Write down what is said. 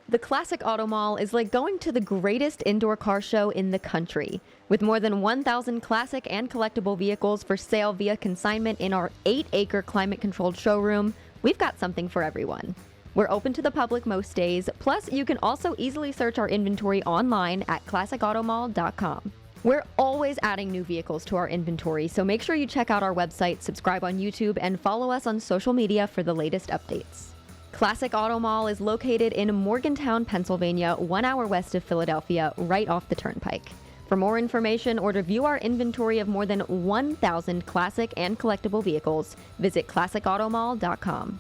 The Classic Auto Mall is like going to the greatest indoor car show in the country. With more than 1,000 classic and collectible vehicles for sale via consignment in our 8-acre climate-controlled showroom, we've got something for everyone. We're open to the public most days, plus you can also easily search our inventory online at classicautomall.com. We're always adding new vehicles to our inventory, so make sure you check out our website, subscribe on YouTube, and follow us on social media for the latest updates. Classic Auto Mall is located in Morgantown, Pennsylvania, 1 hour west of Philadelphia, right off the turnpike. For more information or to view our inventory of more than 1,000 classic and collectible vehicles, visit classicautomall.com.